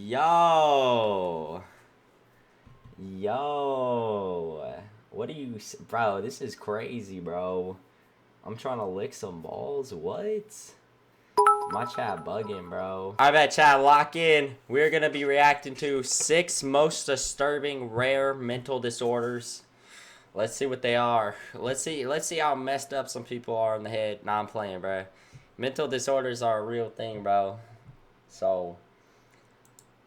Yo. Yo. What are you... Bro, this is crazy, bro. I'm trying to lick some balls? What? My chat bugging, bro. I bet chat, lock in. We're gonna be reacting to 6 most disturbing rare mental disorders. Let's see what they are. Let's see how messed up some people are in the head. Nah, I'm playing, bro. Mental disorders are a real thing, bro. So,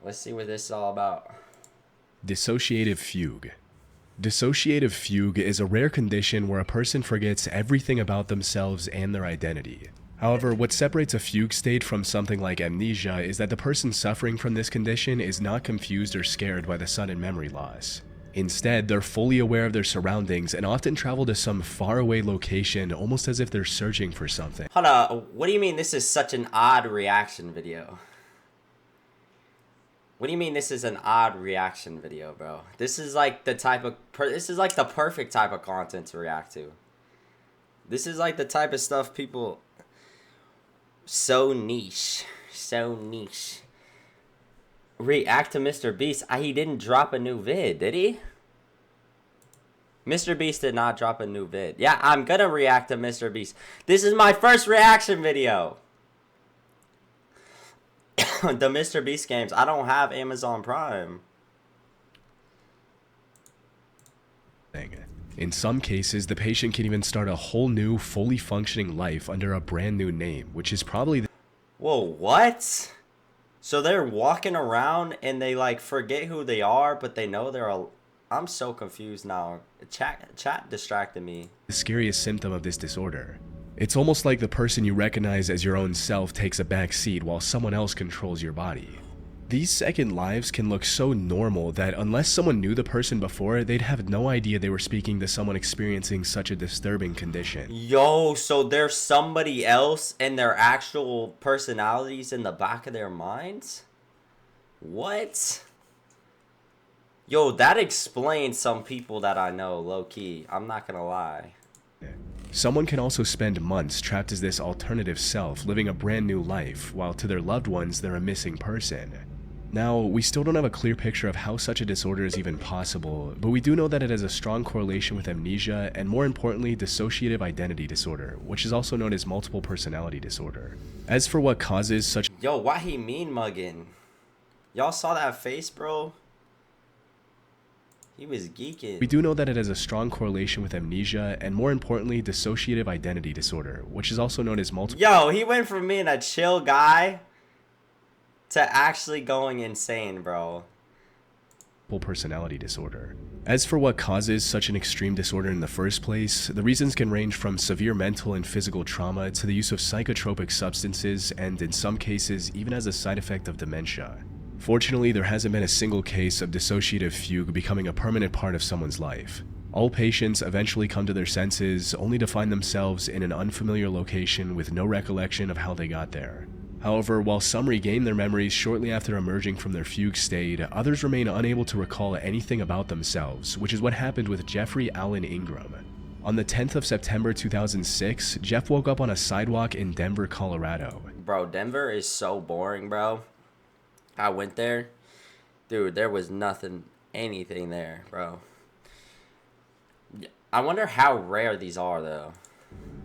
let's see what this is all about. Dissociative fugue. Dissociative fugue is a rare condition where a person forgets everything about themselves and their identity. However, what separates a fugue state from something like amnesia is that the person suffering from this condition is not confused or scared by the sudden memory loss. Instead, they're fully aware of their surroundings and often travel to some faraway location almost as if they're searching for something. Hold on, what do you mean this is such an odd reaction video? What do you mean this is an odd reaction video, bro? This is like the type of... this is like the perfect type of content to react to. This is like the type of stuff people... So niche. So niche. React to Mr. Beast. He didn't drop a new vid, did he? Mr. Beast did not drop a new vid. Yeah, I'm gonna react to Mr. Beast. This is my first reaction video. The Mr. Beast games. I don't have Amazon Prime. In some cases, the patient can even start a whole new, fully functioning life under a brand new name, which is probably... Whoa, what? So they're walking around and they like forget who they are, but they know they're a... I'm so confused now. Chat distracted me. The scariest symptom of this disorder. It's almost like the person you recognize as your own self takes a back seat while someone else controls your body. These second lives can look so normal that unless someone knew the person before, they'd have no idea they were speaking to someone experiencing such a disturbing condition. Yo, so there's somebody else and their actual personalities in the back of their minds? What? Yo, that explains some people that I know, low-key. I'm not gonna lie. Someone can also spend months trapped as this alternative self, living a brand new life, while to their loved ones they're a missing person. Now, we still don't have a clear picture of how such a disorder is even possible, but we do know that it has a strong correlation with amnesia and, more importantly, dissociative identity disorder, which is also known as multiple personality disorder. As for what causes such... Yo, why he mean mugging? Y'all saw that face, bro? He was geeking. We do know that it has a strong correlation with amnesia and, more importantly, dissociative identity disorder, which is also known as multiple... Yo, he went from being a chill guy to actually going insane, bro. Personality disorder. As for what causes such an extreme disorder in the first place, the reasons can range from severe mental and physical trauma to the use of psychotropic substances and, in some cases, even as a side effect of dementia. Fortunately, there hasn't been a single case of dissociative fugue becoming a permanent part of someone's life. All patients eventually come to their senses, only to find themselves in an unfamiliar location with no recollection of how they got there. However, while some regain their memories shortly after emerging from their fugue state, others remain unable to recall anything about themselves, which is what happened with Jeffrey Allen Ingram. On the 10th of September 2006, Jeff woke up on a sidewalk in Denver, Colorado. Bro, Denver is so boring, bro. I went there. Dude, there was anything there, bro. I wonder how rare these are, though.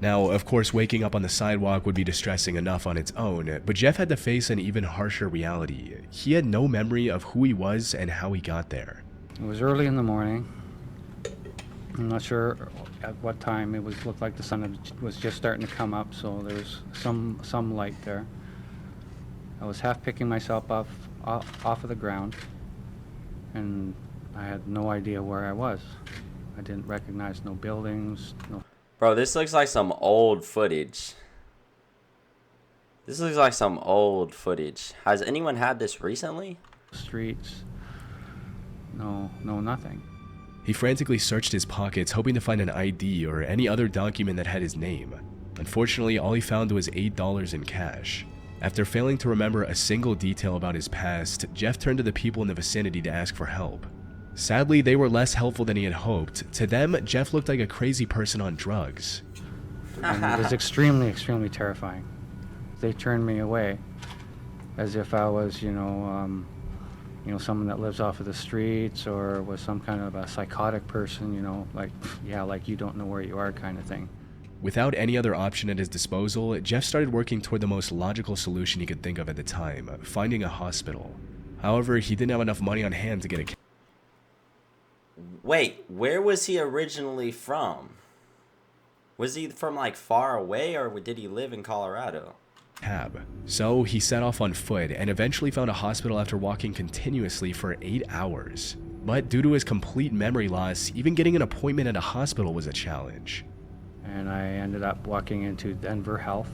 Now, of course, waking up on the sidewalk would be distressing enough on its own, but Jeff had to face an even harsher reality. He had no memory of who he was and how he got there. It was early in the morning. I'm not sure at what time. It looked like the sun was just starting to come up, so there was some light there. I was half picking myself off of the ground, and I had no idea where I was. I didn't recognize no buildings, no... Bro, this looks like some old footage. This looks like some old footage. Has anyone had this recently? Streets. No, nothing. He frantically searched his pockets, hoping to find an ID or any other document that had his name. Unfortunately, all he found was $8 in cash. After failing to remember a single detail about his past, Jeff turned to the people in the vicinity to ask for help. Sadly, they were less helpful than he had hoped. To them, Jeff looked like a crazy person on drugs. And it was extremely, extremely terrifying. They turned me away as if I was, you know, someone that lives off of the streets or was some kind of a psychotic person, you know, like, yeah, like you don't know where you are kind of thing. Without any other option at his disposal, Jeff started working toward the most logical solution he could think of at the time, finding a hospital. However, he didn't have enough money on hand to get a Wait, where was he originally from? Was he from like far away, or did he live in Colorado? cab. So he set off on foot and eventually found a hospital after walking continuously for 8 hours. But due to his complete memory loss, even getting an appointment at a hospital was a challenge. And I ended up walking into Denver Health.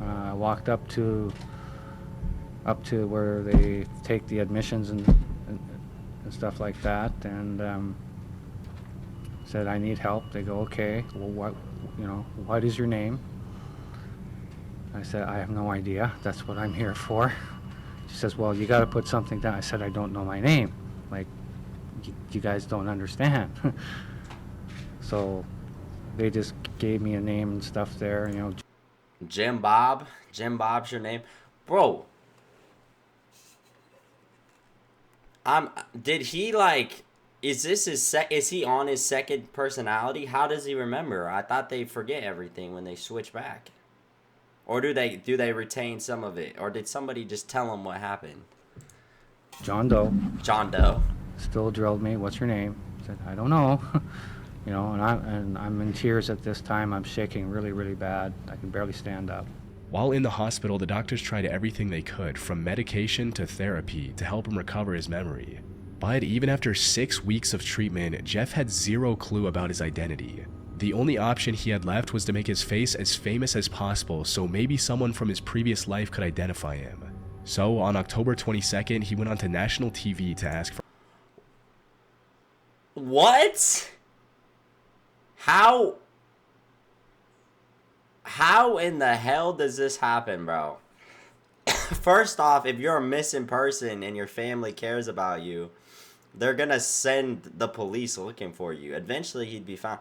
I walked up to where they take the admissions and stuff like that, and said I need help. They go, okay, well, what is your name? I said, I have no idea. That's what I'm here for. She says, well, you got to put something down. I said, I don't know my name. Like, you guys don't understand. So they just gave me a name and stuff there, you know. Jim Bob? Jim Bob's your name? Bro. Did he like, is this is he on his second personality? How does he remember? I thought they forget everything when they switch back. Or do they retain some of it? Or did somebody just tell him what happened? John Doe. John Doe. Still drilled me. What's your name? I said, I don't know. You know, and I'm in tears at this time. I'm shaking really, really bad. I can barely stand up. While in the hospital, the doctors tried everything they could, from medication to therapy, to help him recover his memory. But even after 6 weeks of treatment, Jeff had zero clue about his identity. The only option he had left was to make his face as famous as possible so maybe someone from his previous life could identify him. So on October 22nd, he went onto national TV to ask for... What? How in the hell does this happen, bro? First off, if you're a missing person and your family cares about you, they're gonna send the police looking for you. Eventually, he'd be found.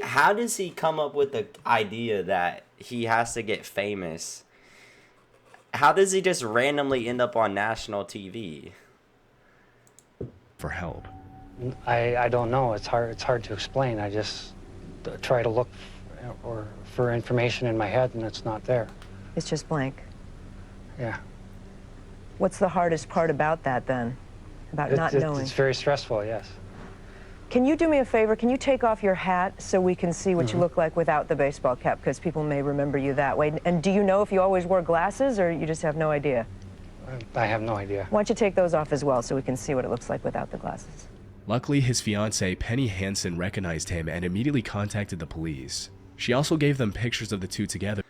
How does he come up with the idea that he has to get famous? How does he just randomly end up on national TV? for help. I don't know. It's hard to explain. I just try to look for information in my head, and it's not there. It's just blank. Yeah. What's the hardest part about that, then? About not knowing? It's very stressful, yes. Can you do me a favor? Can you take off your hat so we can see what you look like without the baseball cap? Because people may remember you that way. And do you know if you always wore glasses, or you just have no idea? I have no idea. Why don't you take those off as well so we can see what it looks like without the glasses? Luckily, his fiancée, Penny Hansen, recognized him and immediately contacted the police. She also gave them pictures of the two together.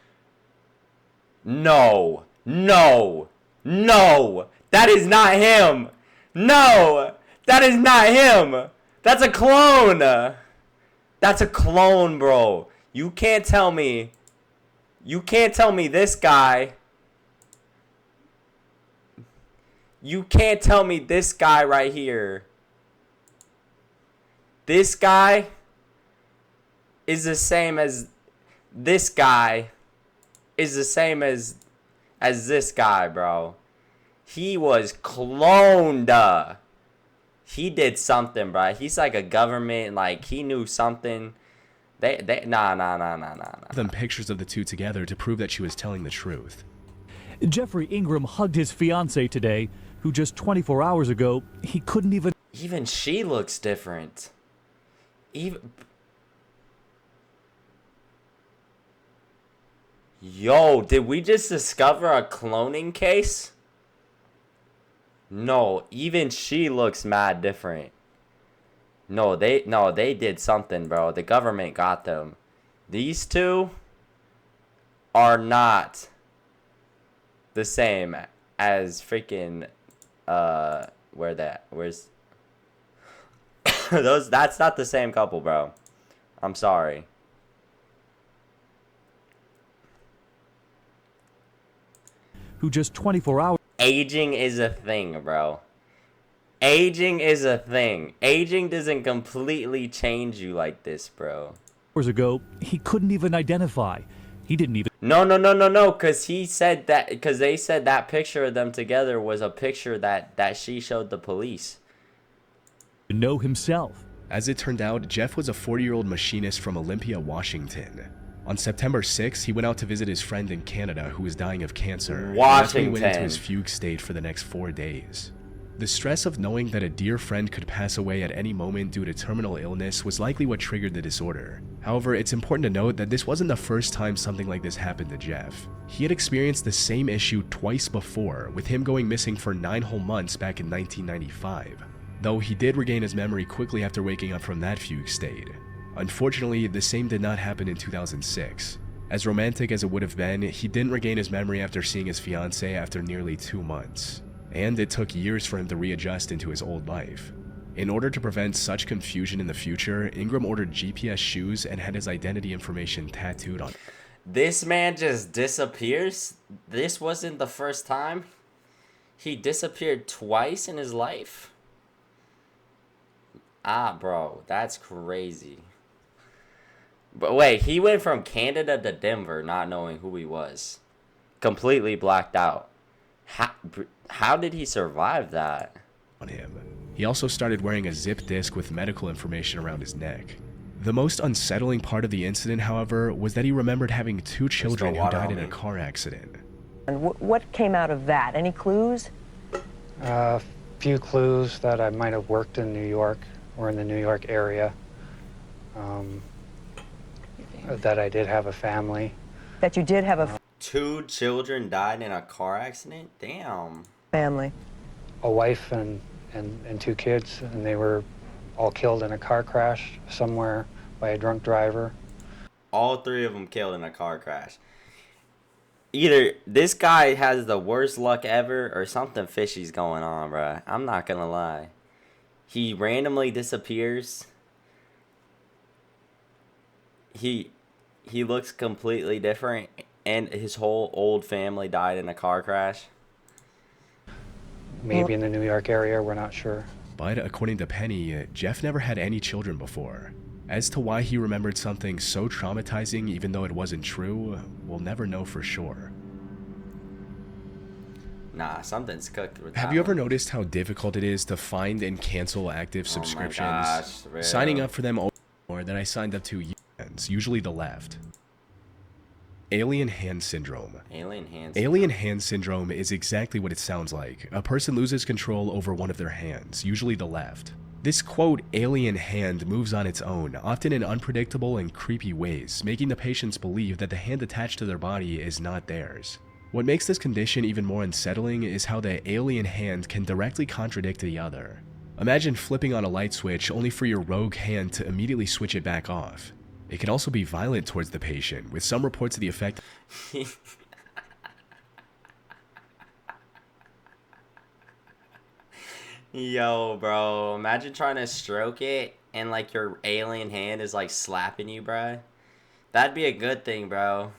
No! No! No! That is not him! No! That is not him! That's a clone! That's a clone, bro. You can't tell me. You can't tell me this guy. You can't tell me this guy right here. This guy is the same as this guy is the same as this guy, bro. He was cloned. He did something, bro. He's like a government, like he knew something. Nah. Them pictures of the two together to prove that she was telling the truth. Jeffrey Ingram hugged his fiancée today, who just 24 hours ago, he couldn't even... Even she looks different. Yo, did we just discover a cloning case? No, even she looks mad different. No, they did something, bro. The government got them. These two are not the same as freaking where's that's not the same couple, bro. I'm sorry. Who just 24 hours... Aging is a thing, bro. Aging is a thing. Aging doesn't completely change you like this, bro. ago, he couldn't even identify He didn't even No, because he said that, because they said that picture of them together was a picture that she showed the police. know himself. As it turned out, Jeff was a 40-year-old machinist from Olympia, Washington. On September 6th, he went out to visit his friend in Canada who was dying of cancer. And that's when he went into his fugue state for the next 4 days. The stress of knowing that a dear friend could pass away at any moment due to terminal illness was likely what triggered the disorder. However, it's important to note that this wasn't the first time something like this happened to Jeff. He had experienced the same issue twice before, with him going missing for 9 whole months back in 1995. Though he did regain his memory quickly after waking up from that fugue state. Unfortunately, the same did not happen in 2006. As romantic as it would have been, he didn't regain his memory after seeing his fiancée after nearly 2 months. And it took years for him to readjust into his old life. In order to prevent such confusion in the future, Ingram ordered GPS shoes and had his identity information tattooed on. This man just disappears? This wasn't the first time? He disappeared twice in his life? Ah, bro, that's crazy. But wait, he went from Canada to Denver not knowing who he was. Completely blacked out. How did he survive that? On him. He also started wearing a zip disc with medical information around his neck. The most unsettling part of the incident, however, was that he remembered having 2 children who died in a car accident. And what came out of that? Any clues? A few clues that I might have worked in New York or in the New York area. That I did have a family. That you did have a 2 children died in a car accident? Damn. family. A wife and 2 kids, and they were all killed in a car crash somewhere by a drunk driver. All 3 of them killed in a car crash. Either this guy has the worst luck ever or something fishy's going on, bruh. I'm not gonna lie. He randomly disappears. He looks completely different, and his whole old family died in a car crash. Maybe in the New York area, we're not sure. But according to Penny, Jeff never had any children before. As to why he remembered something so traumatizing even though it wasn't true, we'll never know for sure. Nah, something's cooked with that. Have you ever one. noticed how difficult it is to find and cancel active subscriptions? gosh, real. Signing up for them more than I signed up to usually the left. Alien hand syndrome. Alien hands. Alien hand syndrome is exactly what it sounds like. A person loses control over one of their hands, usually the left. This quote, alien hand moves on its own, often in unpredictable and creepy ways, making the patients believe that the hand attached to their body is not theirs. What makes this condition even more unsettling is how the alien hand can directly contradict the other. Imagine flipping on a light switch only for your rogue hand to immediately switch it back off. It can also be violent towards the patient, with some reports to the effect Yo, bro, imagine trying to stroke it and like your alien hand is like slapping you, bro. That'd be a good thing, bro.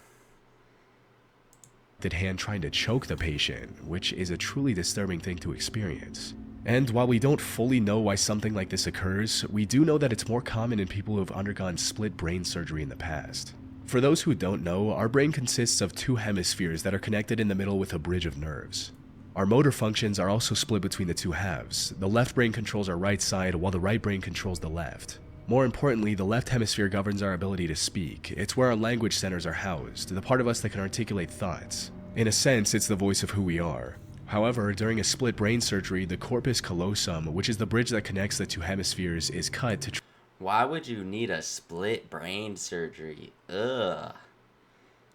hand trying to choke the patient, which is a truly disturbing thing to experience. And while we don't fully know why something like this occurs, we do know that it's more common in people who have undergone split brain surgery in the past. For those who don't know, our brain consists of 2 hemispheres that are connected in the middle with a bridge of nerves. Our motor functions are also split between the 2 halves. The left brain controls our right side, while the right brain controls the left. More importantly, the left hemisphere governs our ability to speak. It's where our language centers are housed, the part of us that can articulate thoughts. In a sense, it's the voice of who we are. However, during a split brain surgery, the corpus callosum, which is the bridge that connects the 2 hemispheres, is cut to Why would you need a split brain surgery? Ugh.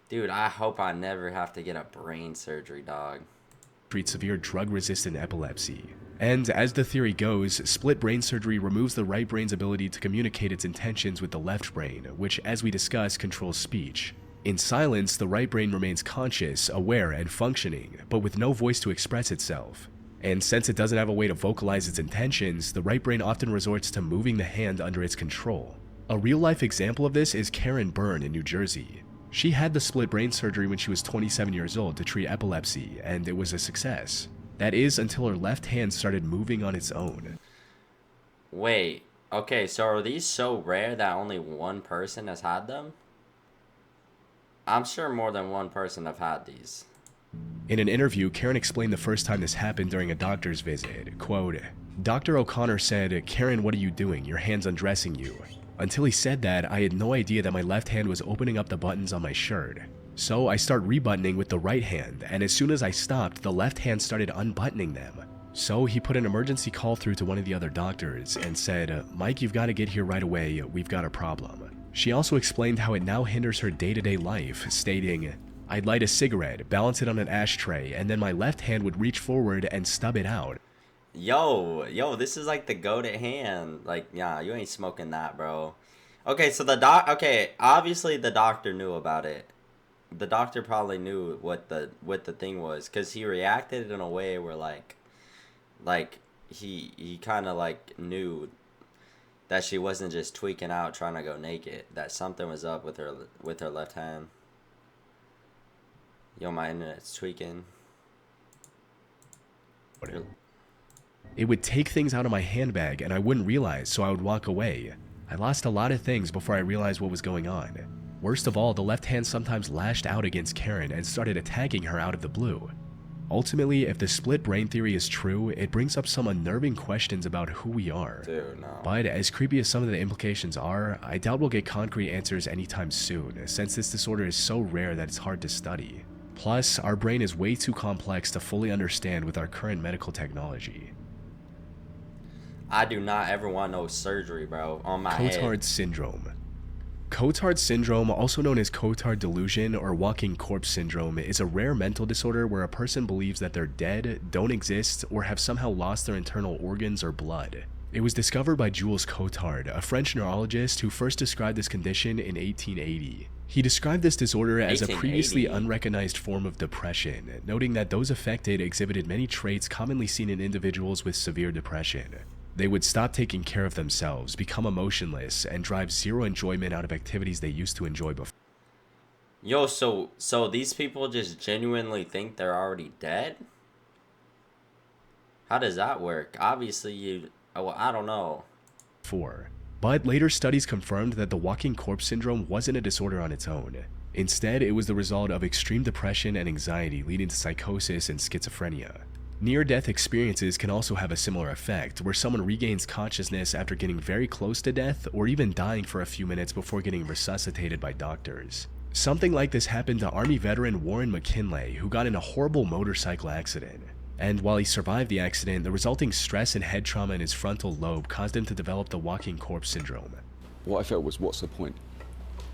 Dude, I hope I never have to get a brain surgery, dog. treat severe drug-resistant epilepsy. And as the theory goes, split brain surgery removes the right brain's ability to communicate its intentions with the left brain, which, as we discussed, controls speech. In silence, the right brain remains conscious, aware, and functioning, but with no voice to express itself. And since it doesn't have a way to vocalize its intentions, the right brain often resorts to moving the hand under its control. A real-life example of this is Karen Byrne in New Jersey. She had the split brain surgery when she was 27 years old to treat epilepsy, and it was a success. That is, until her left hand started moving on its own. Wait, okay, so are these so rare that only one person has had them? I'm sure more than one person have had these. In an interview, Karen explained the first time this happened during a doctor's visit. Quote, Dr. O'Connor said, Karen, what are you doing? Your hand's undressing you. Until he said that, I had no idea that my left hand was opening up the buttons on my shirt. So I start rebuttoning with the right hand, and as soon as I stopped, the left hand started unbuttoning them. So he put an emergency call through to one of the other doctors and said, Mike, you've got to get here right away, we've got a problem. She also explained how it now hinders her day-to-day life, stating, I'd light a cigarette, balance it on an ashtray, and then my left hand would reach forward and stub it out. Yo, this is like the goated hand. Like, yeah, you ain't smoking that, bro. Okay, so obviously the doctor knew about it. The doctor probably knew what the thing was, because he reacted in a way where like he kind of like knew that she wasn't just tweaking out trying to go naked, that something was up with her left hand. Yo, my internet's tweaking. It would take things out of my handbag and I wouldn't realize, so I would walk away. I lost a lot of things before I realized what was going on. Worst of all, the left hand sometimes lashed out against Karen and started attacking her out of the blue. Ultimately, if the split brain theory is true, it brings up some unnerving questions about who we are. Dude, no. But as creepy as some of the implications are, I doubt we'll get concrete answers anytime soon, since this disorder is so rare that it's hard to study. Plus, our brain is way too complex to fully understand with our current medical technology. I do not ever want no surgery, bro, on my head. Cotard syndrome. Cotard syndrome, also known as Cotard delusion or walking corpse syndrome, is a rare mental disorder where a person believes that they're dead, don't exist, or have somehow lost their internal organs or blood. It was discovered by Jules Cotard, a French neurologist who first described this condition in 1880. He described this disorder as a previously unrecognized form of depression, noting that those affected exhibited many traits commonly seen in individuals with severe depression. They would stop taking care of themselves, become emotionless, and drive zero enjoyment out of activities they used to enjoy before. Yo, so these people just genuinely think they're already dead? How does that work? Obviously, I don't know. But later studies confirmed that the walking corpse syndrome wasn't a disorder on its own. Instead, it was the result of extreme depression and anxiety leading to psychosis and schizophrenia. Near-death experiences can also have a similar effect, where someone regains consciousness after getting very close to death or even dying for a few minutes before getting resuscitated by doctors. Something like this happened to Army veteran Warren McKinley, who got in a horrible motorcycle accident. And while he survived the accident, the resulting stress and head trauma in his frontal lobe caused him to develop the walking corpse syndrome. What I felt was, what's the point?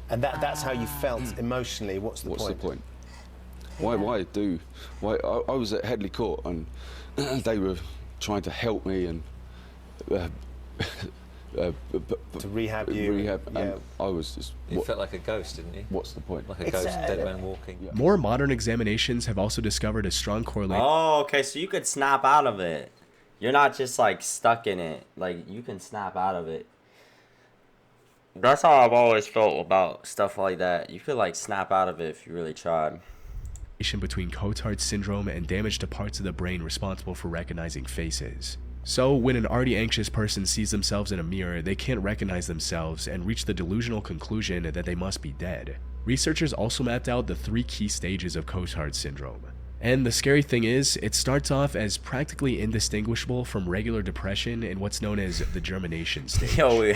And that's how you felt emotionally. What's the point? Why I was at Headley Court and they were trying to help me and to rehab you. And I was just... You felt like a ghost, didn't you? What's the point? Like a ghost, dead man walking. Yeah. More modern examinations have also discovered a strong correlation. Oh, okay, so you could snap out of it. You're not just like stuck in it. Like, you can snap out of it. That's how I've always felt about stuff like that. You could like snap out of it if you really tried. Between Cotard syndrome and damage to parts of the brain responsible for recognizing faces. So, when an already anxious person sees themselves in a mirror, they can't recognize themselves and reach the delusional conclusion that they must be dead. Researchers also mapped out the 3 key stages of Cotard syndrome. And the scary thing is, it starts off as practically indistinguishable from regular depression in what's known as the germination stage. Yo,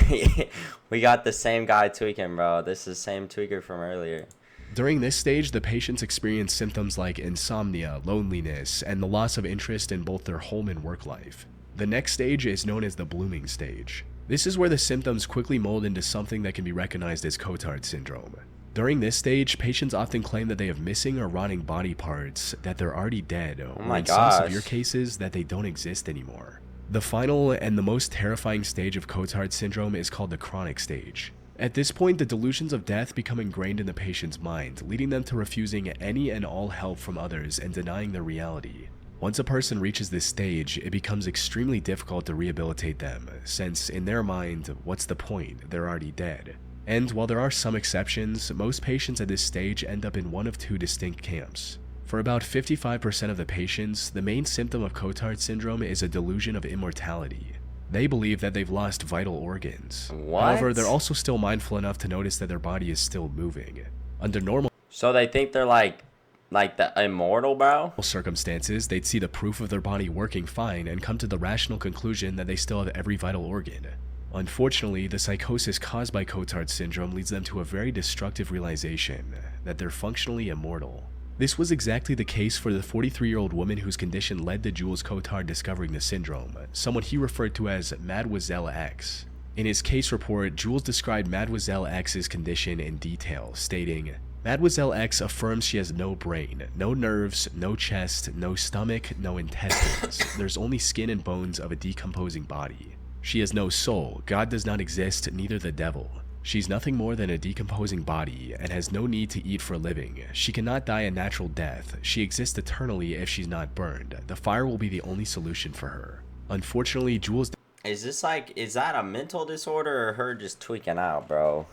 we got the same guy tweaking, bro. This is the same tweaker from earlier. During this stage, the patients experience symptoms like insomnia, loneliness, and the loss of interest in both their home and work life. The next stage is known as the blooming stage. This is where the symptoms quickly mold into something that can be recognized as Cotard syndrome. During this stage, patients often claim that they have missing or rotting body parts, that they're already dead, or in some severe cases, that they don't exist anymore. The final and the most terrifying stage of Cotard syndrome is called the chronic stage. At this point, the delusions of death become ingrained in the patient's mind, leading them to refusing any and all help from others and denying their reality. Once a person reaches this stage, it becomes extremely difficult to rehabilitate them, since in their mind, what's the point? They're already dead. And while there are some exceptions, most patients at this stage end up in one of 2 distinct camps. For about 55% of the patients, the main symptom of Cotard syndrome is a delusion of immortality. They believe that they've lost vital organs. What? However, they're also still mindful enough to notice that their body is still moving. Under normal So they think they're like the immortal, bro? Circumstances, they'd see the proof of their body working fine and come to the rational conclusion that they still have every vital organ. Unfortunately, the psychosis caused by Cotard syndrome leads them to a very destructive realization that they're functionally immortal. This was exactly the case for the 43-year-old woman whose condition led to Jules Cotard discovering the syndrome, someone he referred to as Mademoiselle X. In his case report, Jules described Mademoiselle X's condition in detail, stating, Mademoiselle X affirms she has no brain, no nerves, no chest, no stomach, no intestines. There's only skin and bones of a decomposing body. She has no soul, God does not exist, neither the devil. She's nothing more than a decomposing body and has no need to eat for a living. She cannot die a natural death. She exists eternally if she's not burned. The fire will be the only solution for her. Unfortunately, Jules... Is that a mental disorder or her just tweaking out, bro?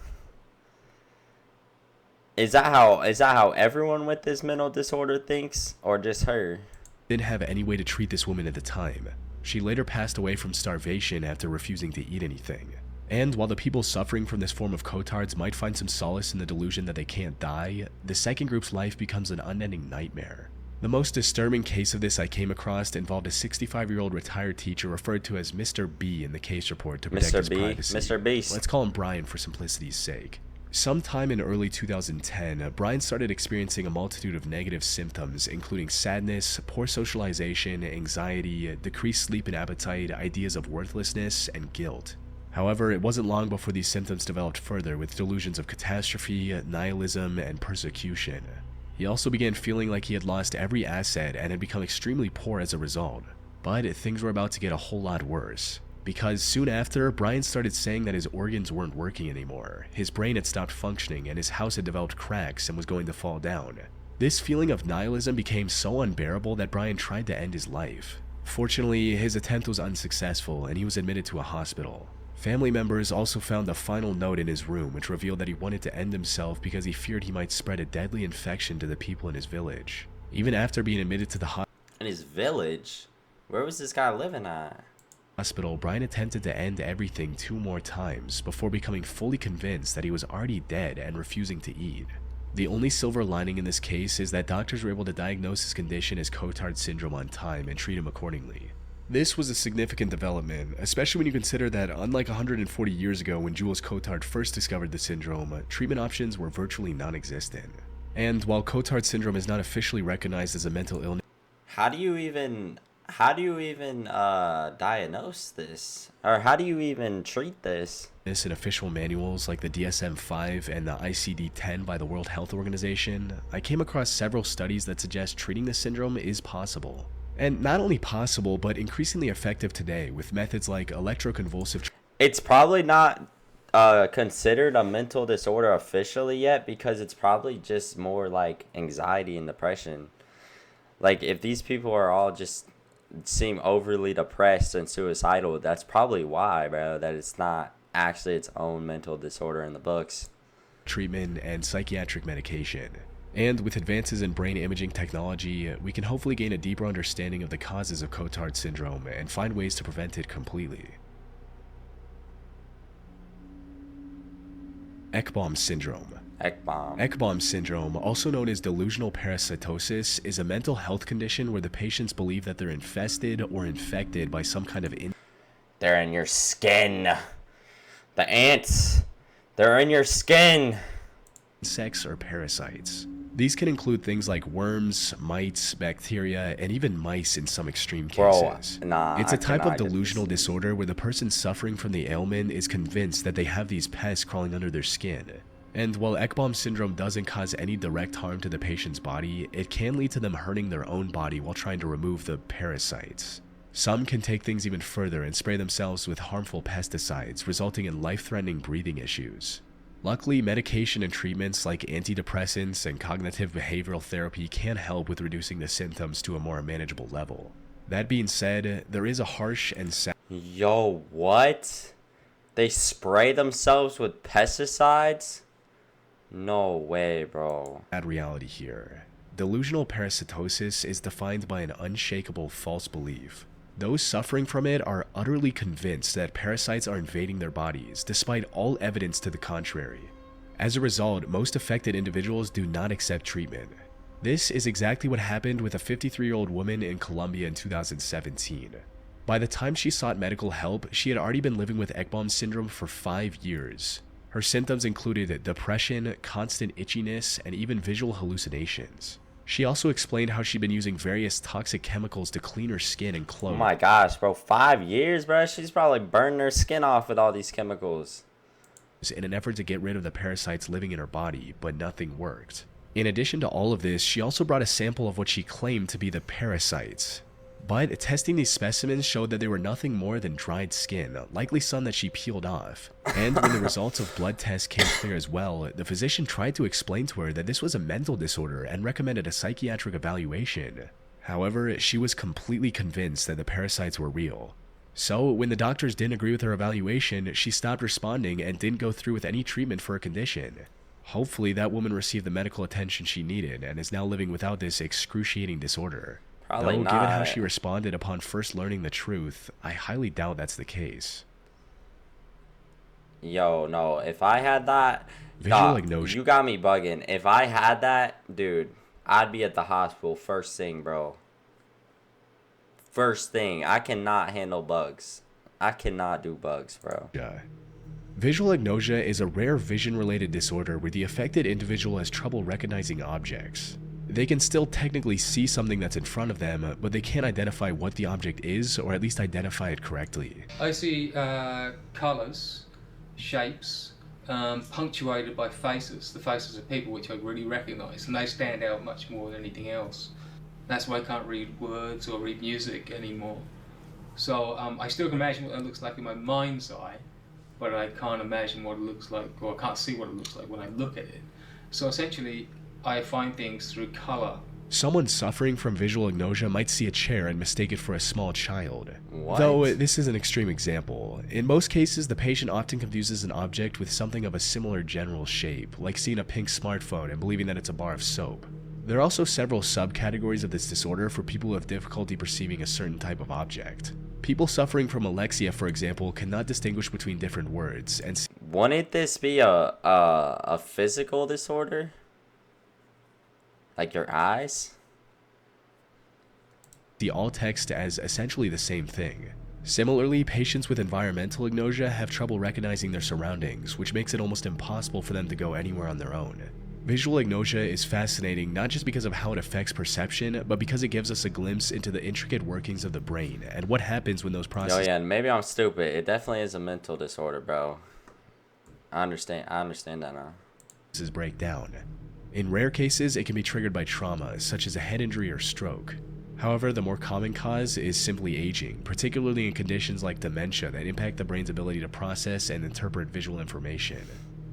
Is that how everyone with this mental disorder thinks, or just her? Didn't have any way to treat this woman at the time. She later passed away from starvation after refusing to eat anything. And while the people suffering from this form of Cotard's might find some solace in the delusion that they can't die, the second group's life becomes an unending nightmare. The most disturbing case of this I came across involved a 65-year-old retired teacher referred to as Mr. B in the case report to protect his privacy. Mr. Beast. Let's call him Brian for simplicity's sake. Sometime in early 2010, Brian started experiencing a multitude of negative symptoms, including sadness, poor socialization, anxiety, decreased sleep and appetite, ideas of worthlessness, and guilt. However, it wasn't long before these symptoms developed further with delusions of catastrophe, nihilism, and persecution. He also began feeling like he had lost every asset and had become extremely poor as a result. But things were about to get a whole lot worse. Because soon after, Brian started saying that his organs weren't working anymore, his brain had stopped functioning, and his house had developed cracks and was going to fall down. This feeling of nihilism became so unbearable that Brian tried to end his life. Fortunately, his attempt was unsuccessful, and he was admitted to a hospital. Family members also found a final note in his room which revealed that he wanted to end himself because he feared he might spread a deadly infection to the people in his village. Even after being admitted to the In his village? Where was this guy living at? hospital, Brian attempted to end everything 2 more times before becoming fully convinced that he was already dead and refusing to eat. The only silver lining in this case is that doctors were able to diagnose his condition as Cotard syndrome on time and treat him accordingly. This was a significant development, especially when you consider that unlike 140 years ago when Jules Cotard first discovered the syndrome, treatment options were virtually non-existent. And while Cotard syndrome is not officially recognized as a mental illness, How do you even diagnose this? Or how do you even treat this? in official manuals like the DSM-5 and the ICD-10 by the World Health Organization, I came across several studies that suggest treating this syndrome is possible. And not only possible, but increasingly effective today with methods like electroconvulsive. It's probably not considered a mental disorder officially yet because it's probably just more like anxiety and depression. Like if these people are all just seem overly depressed and suicidal, that's probably why, bro, that it's not actually its own mental disorder in the books. Treatment and psychiatric medication. And with advances in brain imaging technology, we can hopefully gain a deeper understanding of the causes of Cotard syndrome and find ways to prevent it completely. Ekbom syndrome. Ekbom syndrome, also known as delusional parasitosis, is a mental health condition where the patients believe that they're infested or infected by some kind of They're in your skin. The ants. They're in your skin. insects or parasites. These can include things like worms, mites, bacteria, and even mice in some extreme cases. It's a type of delusional disorder where the person suffering from the ailment is convinced that they have these pests crawling under their skin. And while Ekbom syndrome doesn't cause any direct harm to the patient's body, it can lead to them hurting their own body while trying to remove the parasites. Some can take things even further and spray themselves with harmful pesticides, resulting in life-threatening breathing issues. Luckily, medication and treatments like antidepressants and cognitive behavioral therapy can help with reducing the symptoms to a more manageable level. That being said, there is a harsh and sad... Yo, what? They spray themselves with pesticides? No way, bro. Bad reality here. Delusional parasitosis is defined by an unshakable false belief. Those suffering from it are utterly convinced that parasites are invading their bodies, despite all evidence to the contrary. As a result, most affected individuals do not accept treatment. This is exactly what happened with a 53-year-old woman in Colombia in 2017. By the time she sought medical help, she had already been living with Ekbom syndrome for 5 years. Her symptoms included depression, constant itchiness, and even visual hallucinations. She also explained how she'd been using various toxic chemicals to clean her skin and clothes. Oh my gosh, bro. 5 years, bro. She's probably burning her skin off with all these chemicals. In an effort to get rid of the parasites living in her body, but nothing worked. In addition to all of this, she also brought a sample of what she claimed to be the parasites. But testing these specimens showed that they were nothing more than dried skin, likely some that she peeled off. And when the results of blood tests came clear as well, the physician tried to explain to her that this was a mental disorder and recommended a psychiatric evaluation. However, she was completely convinced that the parasites were real. So, when the doctors didn't agree with her evaluation, she stopped responding and didn't go through with any treatment for her condition. Hopefully, that woman received the medical attention she needed and is now living without this excruciating disorder. Probably Though, not. given how she responded upon first learning the truth, I highly doubt that's the case. Yo, no. If I had that... Visual dog, agnosia. you got me bugging. If I had that, dude, I'd be at the hospital first thing, bro. First thing. I cannot handle bugs. I cannot do bugs, bro. Visual agnosia is a rare vision-related disorder where the affected individual has trouble recognizing objects. They can still technically see something that's in front of them, but they can't identify what the object is, or at least identify it correctly. I see colours, shapes, punctuated by faces, the faces of people which I really recognise, and they stand out much more than anything else. That's why I can't read words or read music anymore. So I still can imagine what it looks like in my mind's eye, but I can't imagine what it looks like, or I can't see what it looks like when I look at it. So essentially, I find things through colour. Someone suffering from visual agnosia might see a chair and mistake it for a small child. What? Though this is an extreme example. In most cases, the patient often confuses an object with something of a similar general shape, like seeing a pink smartphone and believing that it's a bar of soap. There are also several subcategories of this disorder for people who have difficulty perceiving a certain type of object. People suffering from alexia, for example, cannot distinguish between different words, and Wouldn't this be a physical disorder? Like your eyes? see all text as essentially the same thing. Similarly, patients with environmental agnosia have trouble recognizing their surroundings, which makes it almost impossible for them to go anywhere on their own. Visual agnosia is fascinating not just because of how it affects perception, but because it gives us a glimpse into the intricate workings of the brain and what happens when those processes... Yo, yeah, maybe I'm stupid. It definitely is a mental disorder, bro. I understand that now. break down. In rare cases, it can be triggered by trauma, such as a head injury or stroke. However, the more common cause is simply aging, particularly in conditions like dementia that impact the brain's ability to process and interpret visual information.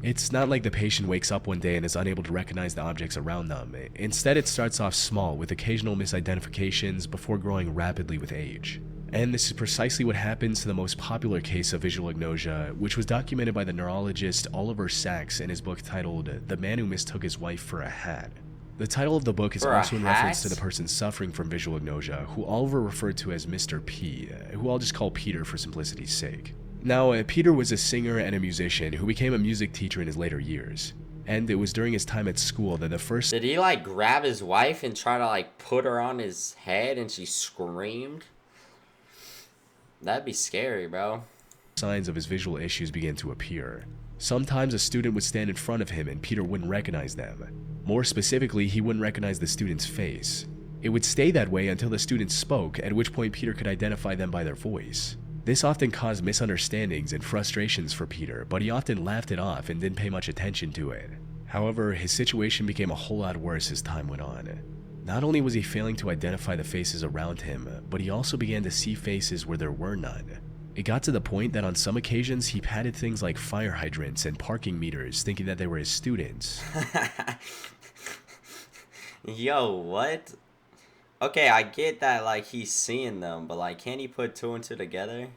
It's not like the patient wakes up one day and is unable to recognize the objects around them. Instead, it starts off small with occasional misidentifications before growing rapidly with age. And this is precisely what happens to the most popular case of visual agnosia, which was documented by the neurologist Oliver Sacks in his book titled The Man Who Mistook His Wife for a Hat. The title of the book is also in reference to the person suffering from visual agnosia, who Oliver referred to as Mr. P, who I'll just call Peter for simplicity's sake. Now, Peter was a singer and a musician who became a music teacher in his later years. And it was during his time at school that the first... Did he, like, grab his wife and try to, like, put her on his head and she screamed? That'd be scary, bro. Signs of his visual issues began to appear. Sometimes a student would stand in front of him and Peter wouldn't recognize them. More specifically, he wouldn't recognize the student's face. It would stay that way until the student spoke, at which point Peter could identify them by their voice. This often caused misunderstandings and frustrations for Peter, but he often laughed it off and didn't pay much attention to it. However, his situation became a whole lot worse as time went on. Not only was he failing to identify the faces around him, but he also began to see faces where there were none. It got to the point that on some occasions he patted things like fire hydrants and parking meters, thinking that they were his students. Yo, what? Okay, I get that, like, he's seeing them, but, like, can't he put two and two together?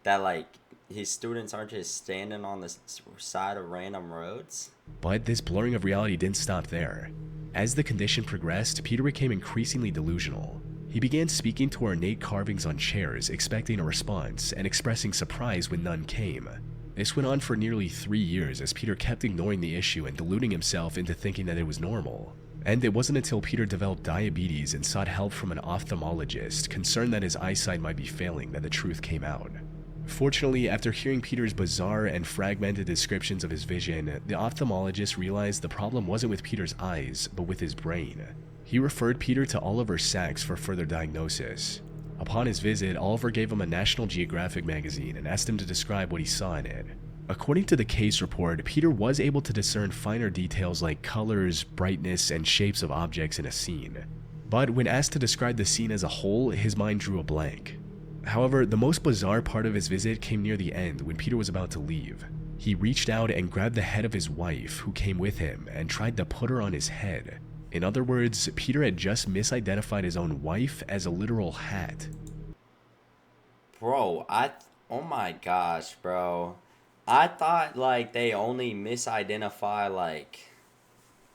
That, like, his students aren't just standing on the side of random roads? But this blurring of reality didn't stop there. As the condition progressed, Peter became increasingly delusional. He began speaking to ornate carvings on chairs, expecting a response, and expressing surprise when none came. This went on for nearly 3 years as Peter kept ignoring the issue and deluding himself into thinking that it was normal. And it wasn't until Peter developed diabetes and sought help from an ophthalmologist, concerned that his eyesight might be failing, that the truth came out. Fortunately, after hearing Peter's bizarre and fragmented descriptions of his vision, the ophthalmologist realized the problem wasn't with Peter's eyes, but with his brain. He referred Peter to Oliver Sacks for further diagnosis. Upon his visit, Oliver gave him a National Geographic magazine and asked him to describe what he saw in it. According to the case report, Peter was able to discern finer details like colors, brightness, and shapes of objects in a scene. But when asked to describe the scene as a whole, his mind drew a blank. However, the most bizarre part of his visit came near the end when Peter was about to leave. He reached out and grabbed the head of his wife, who came with him, and tried to put her on his head. In other words, Peter had just misidentified his own wife as a literal hat. Bro, oh my gosh, bro. I thought, like, they only misidentify,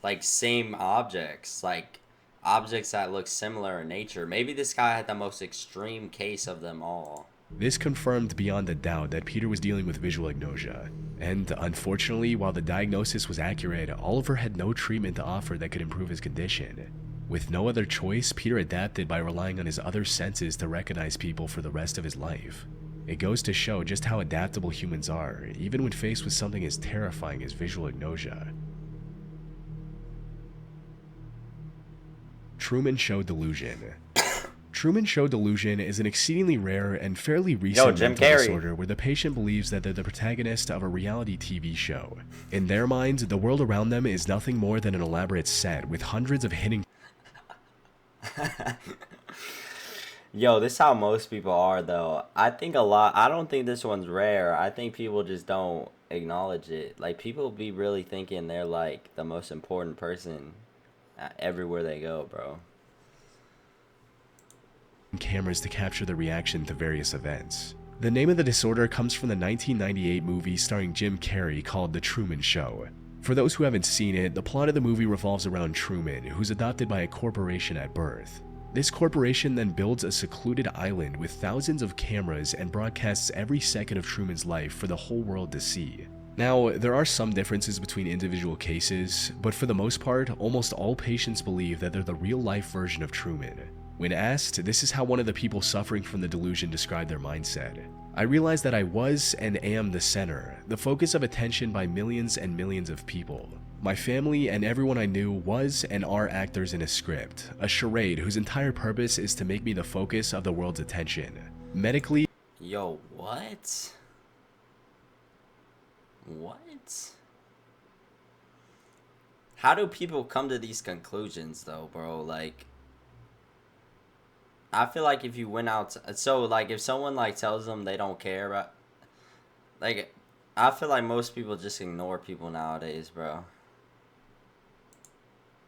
like same objects, like, objects that look similar in nature. Maybe this guy had the most extreme case of them all. This confirmed beyond a doubt that Peter was dealing with visual agnosia. And unfortunately, while the diagnosis was accurate, Oliver had no treatment to offer that could improve his condition. With no other choice, Peter adapted by relying on his other senses to recognize people for the rest of his life. It goes to show just how adaptable humans are, even when faced with something as terrifying as visual agnosia. Truman Show Delusion. Truman Show Delusion is an exceedingly rare and fairly recent Jim mental Carrey. disorder where the patient believes that they're the protagonist of a reality TV show. In their minds, the world around them is nothing more than an elaborate set with hundreds of hidden Yo, this is how most people are, though. I don't think this one's rare. I think people just don't acknowledge it. Like, people be really thinking they're, like, the most important person everywhere they go, bro. cameras to capture the reaction to various events. The name of the disorder comes from the 1998 movie starring Jim Carrey called The Truman Show. For those who haven't seen it, the plot of the movie revolves around Truman, who's adopted by a corporation at birth. This corporation then builds a secluded island with thousands of cameras and broadcasts every second of Truman's life for the whole world to see. Now, there are some differences between individual cases, but for the most part, almost all patients believe that they're the real-life version of Truman. When asked, this is how one of the people suffering from the delusion described their mindset. I realized that I was and am the center, the focus of attention by millions and millions of people. My family and everyone I knew was and are actors in a script, a charade whose entire purpose is to make me the focus of the world's attention. Medically, Yo, what? What? How do people come to these conclusions, though, bro? Like, I feel like if you went out, so like if someone like tells them they don't care about, like, I feel like most people just ignore people nowadays, bro.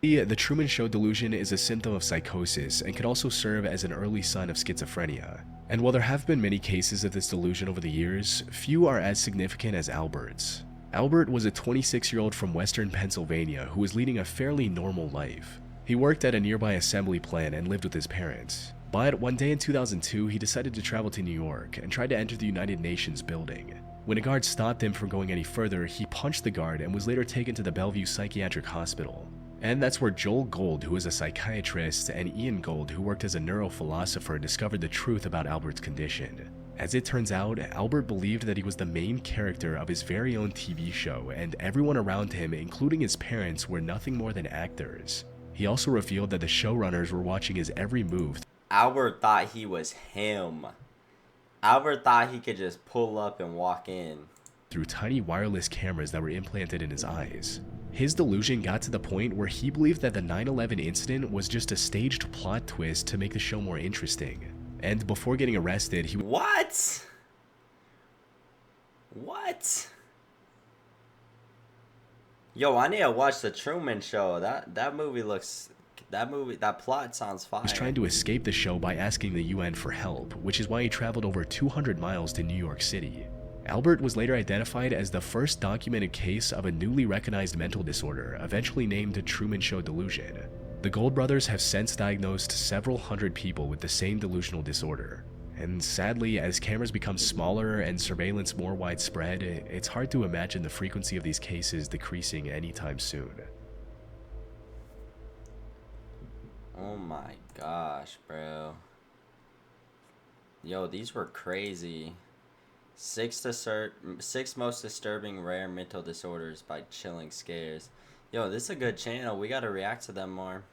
the Truman Show delusion is a symptom of psychosis and can also serve as an early sign of schizophrenia. And while there have been many cases of this delusion over the years, few are as significant as Albert's. Albert was a 26-year-old from western Pennsylvania who was leading a fairly normal life. He worked at a nearby assembly plant and lived with his parents. But one day in 2002, he decided to travel to New York and tried to enter the United Nations building. When a guard stopped him from going any further, he punched the guard and was later taken to the Bellevue Psychiatric Hospital. And that's where Joel Gold, who was a psychiatrist, and Ian Gold, who worked as a neurophilosopher, discovered the truth about Albert's condition. As it turns out, Albert believed that he was the main character of his very own TV show, and everyone around him, including his parents, were nothing more than actors. He also revealed that the showrunners were watching his every move. Albert thought he was him. Albert thought he could just pull up and walk in Through tiny wireless cameras that were implanted in his eyes. His delusion got to the point where he believed that the 9/11 incident was just a staged plot twist to make the show more interesting. And before getting arrested, he What? What? Yo, I need to watch The Truman Show. That plot sounds fire. was trying to escape the show by asking the UN for help, which is why he traveled over 200 miles to New York City. Albert was later identified as the first documented case of a newly recognized mental disorder, eventually named Truman Show Delusion. The Gold brothers have since diagnosed several hundred people with the same delusional disorder. And sadly, as cameras become smaller and surveillance more widespread, it's hard to imagine the frequency of these cases decreasing anytime soon. Oh my gosh, bro. Yo, these were crazy. Six most disturbing rare mental disorders by Chilling Scares. Yo, this is a good channel. We gotta react to them more.